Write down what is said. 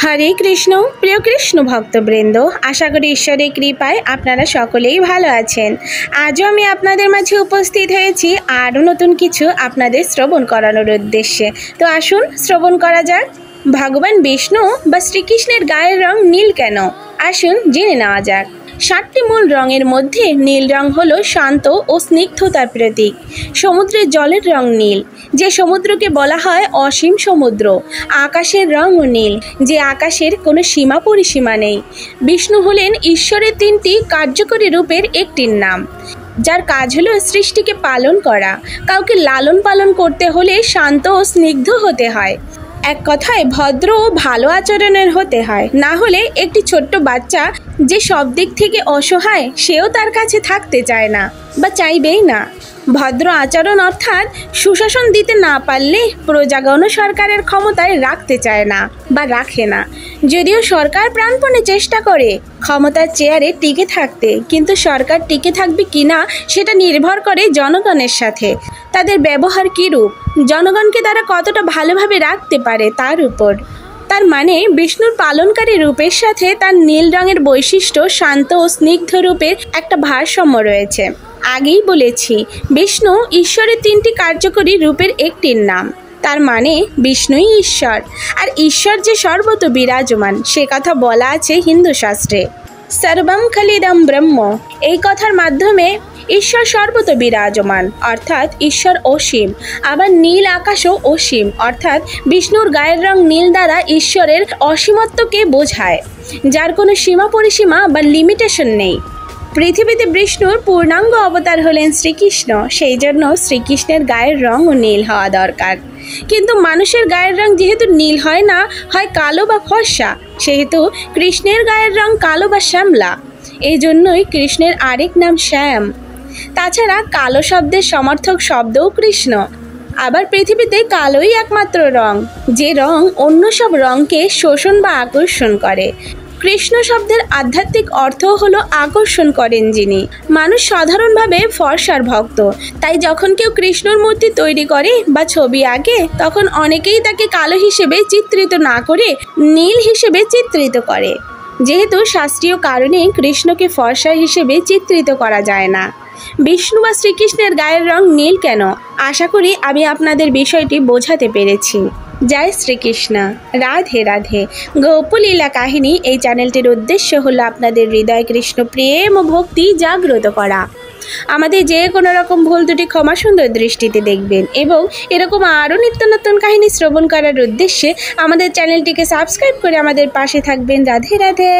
হরে কৃষ্ণ। প্রিয় কৃষ্ণ ভক্তবৃন্দ, আশা করি ঈশ্বরের কৃপায় আপনারা সকলেই ভালো আছেন। আজও আমি আপনাদের মাঝে উপস্থিত হয়েছি আরও নতুন কিছু আপনাদের শ্রবণ করানোর উদ্দেশ্যে। তো আসুন শ্রবণ করা যাক। ভগবান বিষ্ণু বা শ্রীকৃষ্ণের গায়ের রং নীল কেন? আসুন জেনে নেওয়া যাক। 7টি মূল রঙের মধ্যে নীল রং হলো শান্ত ও স্নিগ্ধতার প্রতীক। সমুদ্রের জলের রং নীল, যে সমুদ্রকে বলা হয় অসীম সমুদ্র। আকাশের রঙও নীল, যে আকাশের কোনো সীমা পরিসীমা নেই। বিষ্ণু হলেন ঈশ্বরের 3টি কার্যকরী রূপের একটির নাম, যার কাজ হলো সৃষ্টিকে পালন করা। কাউকে লালন পালন করতে হলে শান্ত ও স্নিগ্ধ হতে হয়। এক কথায় ভদ্র ও ভালো আচরণের হতে হয়, না হলে একটি ছোট্ট বাচ্চা যে সব দিক থেকে অসহায়, সেও তার কাছে থাকতে চায় না বা চাইবেই না। ভদ্র আচরণ অর্থাৎ সুশাসন দিতে না পারলে প্রজাগণ সরকারের ক্ষমতায় রাখতে চায় না বা রাখে না। যদিও সরকার প্রাণপণে চেষ্টা করে ক্ষমতার চেয়ারে টিকে থাকতে, কিন্তু সরকার টিকে থাকবে কিনা সেটা নির্ভর করে জনগণের সাথে তাদের ব্যবহার কীরূপ, জনগণকে তারা কতটা ভালোভাবে রাখতে পারে তার উপর। তার মানে বিষ্ণুর পালনকারী রূপের সাথে তার নীল রঙের বৈশিষ্ট্য, শান্ত ও স্নিগ্ধ রূপের একটা ভারসাম্য রয়েছে। আগেই বলেছি, বিষ্ণু ঈশ্বরের 3টি কার্যকরী রূপের একটির নাম। তার মানে বিষ্ণুই ঈশ্বর, আর ঈশ্বর যে সর্বত বিরাজমান সে কথা বলা আছে হিন্দু শাস্ত্রে। সর্বং খলিদম ব্রহ্ম, এই কথার মাধ্যমে ঈশ্বর সর্বত বিরাজমান, অর্থাৎ ঈশ্বর অসীম। আবার নীল আকাশও অসীম, অর্থাৎ বিষ্ণুর গায়ের রং নীল দ্বারা ঈশ্বরের অসীমত্বকে বোঝায়, যার কোনো সীমা পরিসীমা বা লিমিটেশন নেই। পৃথিবীতে বিষ্ণুর পূর্ণাঙ্গ অবতার হলেন শ্রীকৃষ্ণ, সেই জন্য শ্রীকৃষ্ণের গায়ের রঙও নীল হওয়া দরকার। কিন্তু মানুষের গায়ের রং যেহেতু নীল হয় না, হয় কালো বা ফর্সা, সেহেতু কৃষ্ণের গায়ের রং কালো বা শ্যামলা। এই জন্যই কৃষ্ণের আরেক নাম শ্যাম। তাছাড়া কালো শব্দের সমর্থক শব্দও কৃষ্ণ। আবার পৃথিবীতে কালোই একমাত্র রং, যে রং অন্য সব রঙকে শোষণ বা আকর্ষণ করে। কৃষ্ণ শব্দের আধ্যাত্মিক অর্থ হলো আকর্ষণ করেন যিনি। মানুষ সাধারণভাবে ফর্সার ভক্ত, তাই যখন কেউ কৃষ্ণর মূর্তি তৈরি করে বা ছবি আঁকে, তখন অনেকেই তাকে কালো হিসেবে চিত্রিত না করে নীল হিসেবে চিত্রিত করে, যেহেতু শাস্ত্রীয় কারণে কৃষ্ণকে ফর্সা হিসেবে চিত্রিত করা যায় না। বিষ্ণু বা শ্রীকৃষ্ণের গায়ের রং নীল কেন? আশা করি আমি আপনাদের বিষয়টি বোঝাতে পেরেছি। জয় শ্রীকৃষ্ণ। রাধে রাধে। গোপলীলা কাহিনী এই চ্যানেলটির উদ্দেশ্য হলো আপনাদের হৃদয় কৃষ্ণ প্রেম ও ভক্তি জাগ্রত করা। আমাদের যে কোনো রকম ভুল ত্রুটি ক্ষমা সুন্দর দৃষ্টিতে দেখবেন, এবং এরকম আরও নিত্য নতুন কাহিনী শ্রবণ করার উদ্দেশ্যে আমাদের চ্যানেলটিকে সাবস্ক্রাইব করে আমাদের পাশে থাকবেন। রাধে রাধে।